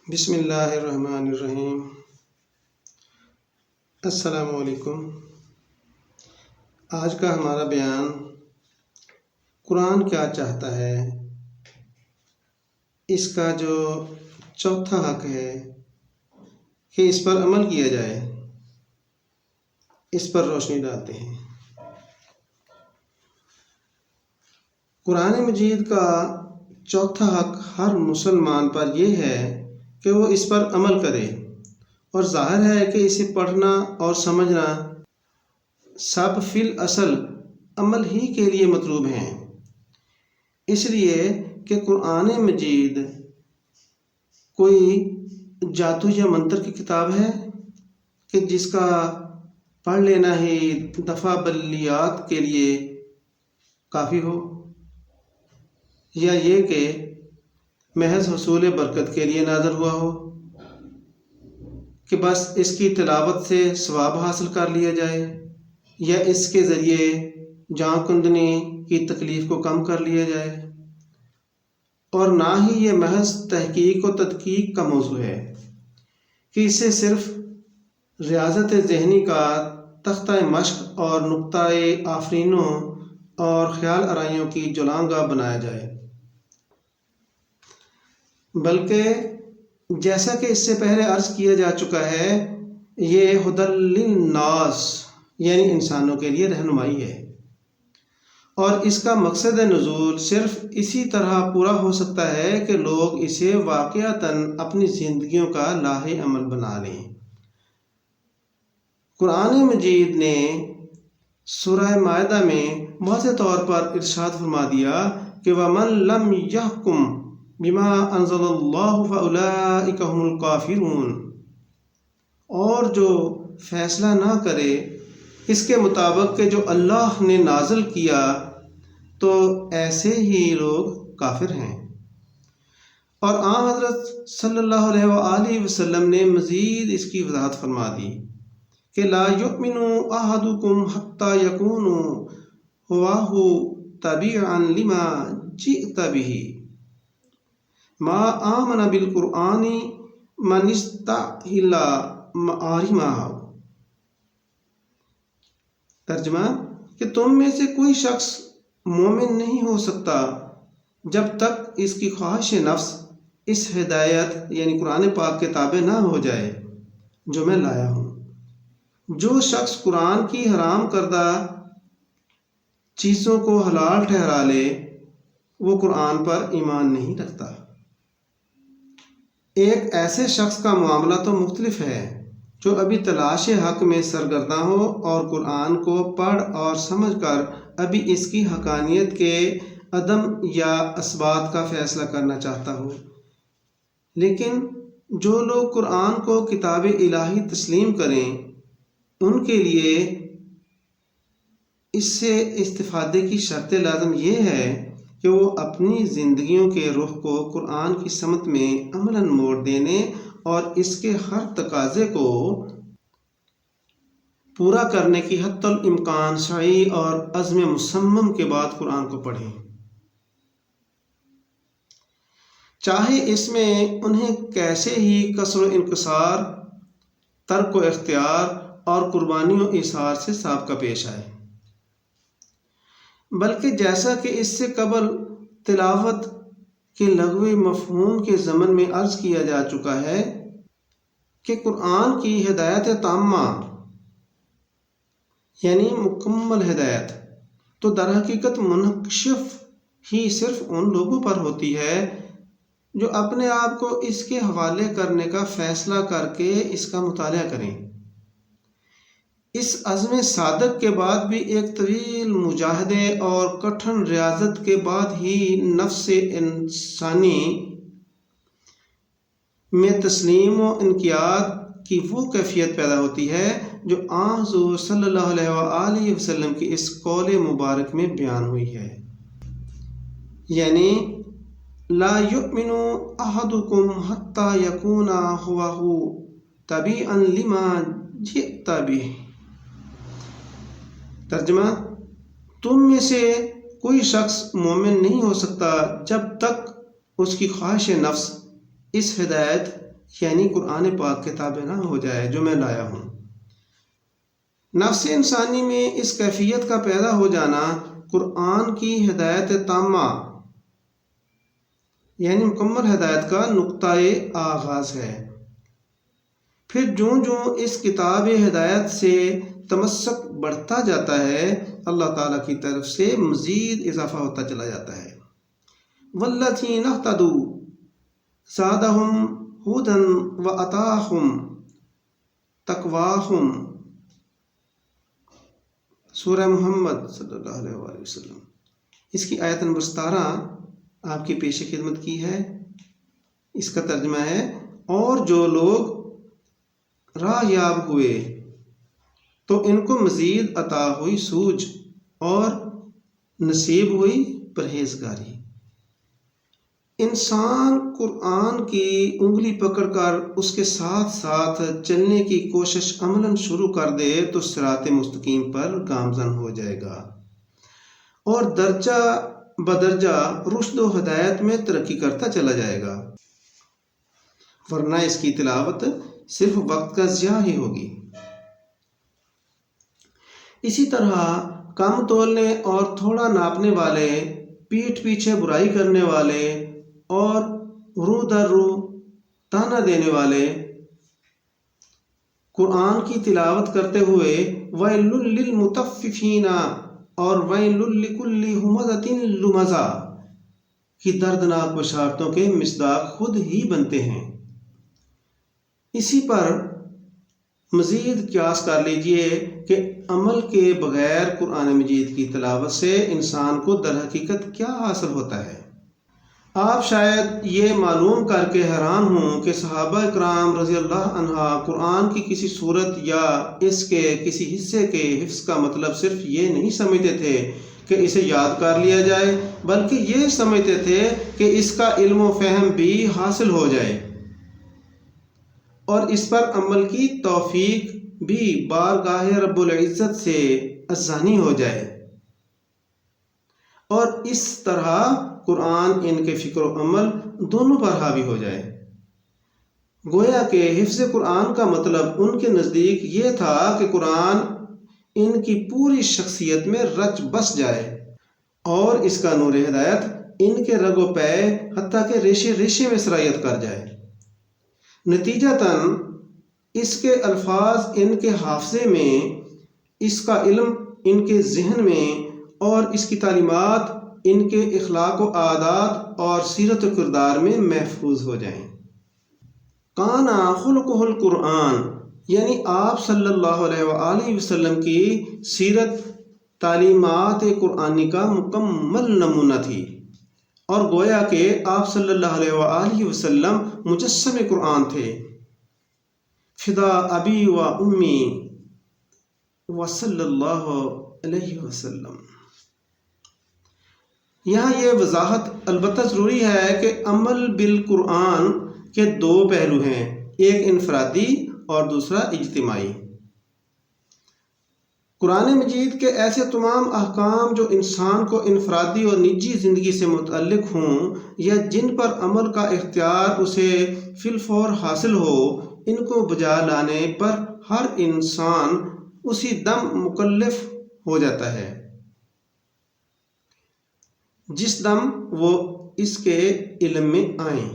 بسم اللہ الرحمن الرحیم۔ السلام علیکم۔ آج کا ہمارا بیان قرآن کیا چاہتا ہے، اس کا جو چوتھا حق ہے کہ اس پر عمل کیا جائے، اس پر روشنی ڈالتے ہیں۔ قرآن مجید کا چوتھا حق ہر مسلمان پر یہ ہے کہ وہ اس پر عمل کرے، اور ظاہر ہے کہ اسے پڑھنا اور سمجھنا سب فی الاصل عمل ہی کے لیے مطلوب ہیں، اس لیے کہ قرآن مجید کوئی جادو یا منتر کی کتاب ہے کہ جس کا پڑھ لینا ہی دفع بلیات کے لیے کافی ہو، یا یہ کہ محض حصول برکت کے لیے نازل ہوا ہو کہ بس اس کی تلاوت سے ثواب حاصل کر لیا جائے، یا اس کے ذریعے جاں کندنی کی تکلیف کو کم کر لیا جائے، اور نہ ہی یہ محض تحقیق و تدقیق کا موضوع ہے کہ اسے صرف ریاضت ذہنی کا تختہ مشق اور نقطہ آفرینوں اور خیال آرائیوں کی جولانگاہ بنایا جائے، بلکہ جیسا کہ اس سے پہلے عرض کیا جا چکا ہے، یہ ھدی للناس یعنی انسانوں کے لیے رہنمائی ہے، اور اس کا مقصد نزول صرف اسی طرح پورا ہو سکتا ہے کہ لوگ اسے واقعتاً اپنی زندگیوں کا لاہے عمل بنا لیں۔ قرآن مجید نے سورہ مائدہ میں واضح طور پر ارشاد فرما دیا کہ وَمَن لَّمْ يَحْكُم بِمَا أَنزَلَ اللَّهُ فَأُولَٰئِكَ هُمُ الْكَافِرُونَ، اور جو فیصلہ نہ کرے اس کے مطابق کہ جو اللہ نے نازل کیا تو ایسے ہی لوگ کافر ہیں۔ اور آن حضرت صلی اللہ علیہ وآلہ وسلم نے مزید اس کی وضاحت فرما دی کہ لا یؤمن احدکم حتی یکون ہواہ تبعا لما جئت بہ ما آمن بالقرآن من استحل محارمہ۔ ترجمہ کہ تم میں سے کوئی شخص مومن نہیں ہو سکتا جب تک اس کی خواہش نفس اس ہدایت یعنی قرآن پاک کے تابع نہ ہو جائے جو میں لایا ہوں۔ جو شخص قرآن کی حرام کردہ چیزوں کو حلال ٹھہرا لے وہ قرآن پر ایمان نہیں رکھتا۔ ایک ایسے شخص کا معاملہ تو مختلف ہے جو ابھی تلاش حق میں سرگرداں ہو اور قرآن کو پڑھ اور سمجھ کر ابھی اس کی حقانیت کے عدم یا اثبات کا فیصلہ کرنا چاہتا ہو، لیکن جو لوگ قرآن کو کتاب الہی تسلیم کریں ان کے لیے اس سے استفادے کی شرط لازم یہ ہے کہ وہ اپنی زندگیوں کے رخ کو قرآن کی سمت میں عملاً موڑ دینے اور اس کے ہر تقاضے کو پورا کرنے کی حتی الامکان سعی اور عزم مصمم کے بعد قرآن کو پڑھیں، چاہے اس میں انہیں کیسے ہی کسر و انکسار، ترک و اختیار اور قربانی و ایثار سے سابقہ پیش آئے۔ بلکہ جیسا کہ اس سے قبل تلاوت کے لغوی مفہوم کے ضمن میں عرض کیا جا چکا ہے کہ قرآن کی ہدایت تامہ یعنی مکمل ہدایت تو در حقیقت منکشف ہی صرف ان لوگوں پر ہوتی ہے جو اپنے آپ کو اس کے حوالے کرنے کا فیصلہ کر کے اس کا مطالعہ کریں۔ اس عزم صادق کے بعد بھی ایک طویل مجاہدے اور کٹھن ریاضت کے بعد ہی نفس انسانی میں تسلیم و انقیاد کی وہ کیفیت پیدا ہوتی ہے جو آن حضور صلی اللہ علیہ وآلہ وسلم کی اس قول مبارک میں بیان ہوئی ہے، یعنی لا یؤمن احدکم حتی یکون ہواہ تبعا لما جئت بہ۔ ترجمہ تم میں سے کوئی شخص مومن نہیں ہو سکتا جب تک اس کی خواہش نفس اس ہدایت یعنی قرآن پاک کے تابع نہ ہو جائے جو میں لایا ہوں۔ نفس انسانی میں اس کیفیت کا پیدا ہو جانا قرآن کی ہدایت تامہ یعنی مکمل ہدایت کا نقطۂ آغاز ہے۔ پھر جوں اس کتاب ہدایت سے تمسک بڑھتا جاتا ہے، اللہ تعالیٰ کی طرف سے مزید اضافہ ہوتا چلا جاتا ہے۔ وَالَّذِينَ اهْتَدُوا زَادَهُمْ هُدًى وَآتَاهُمْ تَقْوَاهُمْ، سورہ محمد صلی اللہ علیہ وآلہ وسلم۔ اس کی آیت نمبر 17 آپ کی پیش خدمت کی ہے۔ اس کا ترجمہ ہے، اور جو لوگ راہ یاب ہوئے تو ان کو مزید عطا ہوئی سوجھ اور نصیب ہوئی پرہیزگاری۔ انسان قرآن کی انگلی پکڑ کر اس کے ساتھ ساتھ چلنے کی کوشش عملاً شروع کر دے تو صراط مستقیم پر گامزن ہو جائے گا اور درجہ بدرجہ رشد و ہدایت میں ترقی کرتا چلا جائے گا، ورنہ اس کی تلاوت صرف وقت کا ضیاع ہی ہوگی۔ اسی طرح کم تولنے اور تھوڑا ناپنے والے، پیٹھ پیچھے برائی کرنے والے اور رو در رو تانا دینے والے قرآن کی تلاوت کرتے ہوئے وَيْلٌ لِّلْمُطَفِّفِينَ اور وَيْلٌ لِّكُلِّ ہُمَزَةٍ لُمَزَةٍ کی دردناک بشارتوں کے مصداق خود ہی بنتے ہیں۔ اسی پر مزید قیاس کر لیجئے کہ عمل کے بغیر قرآن مجید کی تلاوت سے انسان کو در حقیقت کیا حاصل ہوتا ہے۔ آپ شاید یہ معلوم کر کے حیران ہوں کہ صحابہ اکرام رضی اللہ عنہ قرآن کی کسی صورت یا اس کے کسی حصے کے حفظ کا مطلب صرف یہ نہیں سمجھتے تھے کہ اسے یاد کر لیا جائے، بلکہ یہ سمجھتے تھے کہ اس کا علم و فہم بھی حاصل ہو جائے اور اس پر عمل کی توفیق بھی بارگاہ رب العزت سے ازانی ہو جائے، اور اس طرح قرآن ان کے فکر و عمل دونوں پر حاوی ہو جائے۔ گویا کہ حفظ قرآن کا مطلب ان کے نزدیک یہ تھا کہ قرآن ان کی پوری شخصیت میں رچ بس جائے اور اس کا نور ہدایت ان کے رگ و پے حتیٰ کہ ریشے ریشے میں سرایت کر جائے۔ نتیجتاً اس کے الفاظ ان کے حافظے میں، اس کا علم ان کے ذہن میں اور اس کی تعلیمات ان کے اخلاق و عادات اور سیرت و کردار میں محفوظ ہو جائیں۔ کانا خلقہ القرآن، یعنی آپ صلی اللہ علیہ وآلہ وسلم کی سیرت تعلیمات قرآنی کا مکمل نمونہ تھی، اور گویا کہ آپ صلی اللہ علیہ وآلہ وسلم مجسم قرآن تھے۔ فدا ابی و امی و صلی اللہ علیہ وسلم۔ یہاں یہ وضاحت البتہ ضروری ہے کہ عمل بالقرآن کے دو پہلو ہیں، ایک انفرادی اور دوسرا اجتماعی۔ قرآن مجید کے ایسے تمام احکام جو انسان کو انفرادی اور نجی زندگی سے متعلق ہوں یا جن پر عمل کا اختیار اسے فی الفور حاصل ہو، ان کو بجا لانے پر ہر انسان اسی دم مکلف ہو جاتا ہے جس دم وہ اس کے علم میں آئیں۔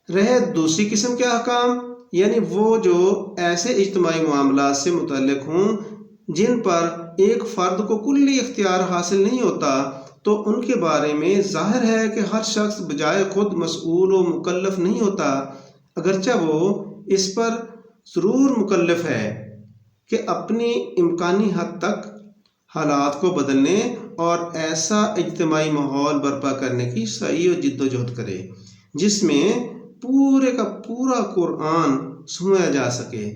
رہے دوسری قسم کے احکام، یعنی وہ جو ایسے اجتماعی معاملات سے متعلق ہوں جن پر ایک فرد کو کلی اختیار حاصل نہیں ہوتا، تو ان کے بارے میں ظاہر ہے کہ ہر شخص بجائے خود مسئول و مکلف نہیں ہوتا، اگرچہ وہ اس پر ضرور مکلف ہے کہ اپنی امکانی حد تک حالات کو بدلنے اور ایسا اجتماعی ماحول برپا کرنے کی سعی و جد و جہد کرے جس میں پورے کا پورا قرآن سمجھا جا سکے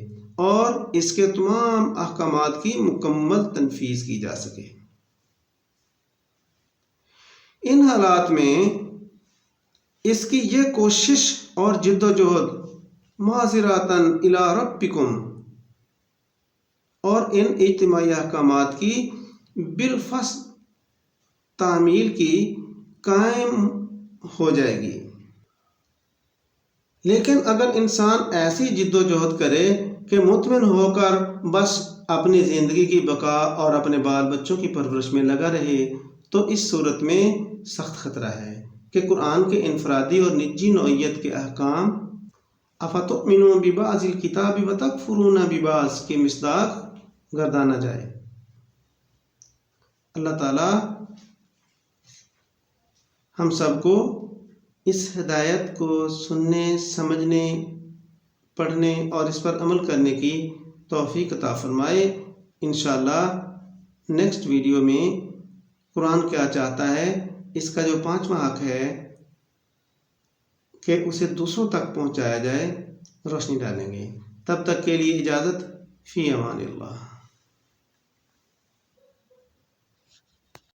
اور اس کے تمام احکامات کی مکمل تنفیذ کی جا سکے۔ ان حالات میں اس کی یہ کوشش اور جد و جہد معذراتاً الی ربکم اور ان اجتماعی احکامات کی بالفصل تعمیل کی قائم ہو جائے گی۔ لیکن اگر انسان ایسی جد و جہد کرے کہ مطمئن ہو کر بس اپنی زندگی کی بقا اور اپنے بال بچوں کی پرورش میں لگا رہے، تو اس صورت میں سخت خطرہ ہے کہ قرآن کے انفرادی اور نجی نوعیت کے احکام افتؤمنون ببعض الکتاب وتکفرون ببعض کی مصداق گردانا جائے۔ اللہ تعالیٰ ہم سب کو اس ہدایت کو سننے، سمجھنے، پڑھنے اور اس پر عمل کرنے کی توفیق عطا فرمائے۔ انشاءاللہ نیکسٹ ویڈیو میں قرآن کیا چاہتا ہے، اس کا جو 5واں حق ہے کہ اسے دوسروں تک پہنچایا جائے، روشنی ڈالیں گے۔ تب تک کے لیے اجازت، فی امان اللہ۔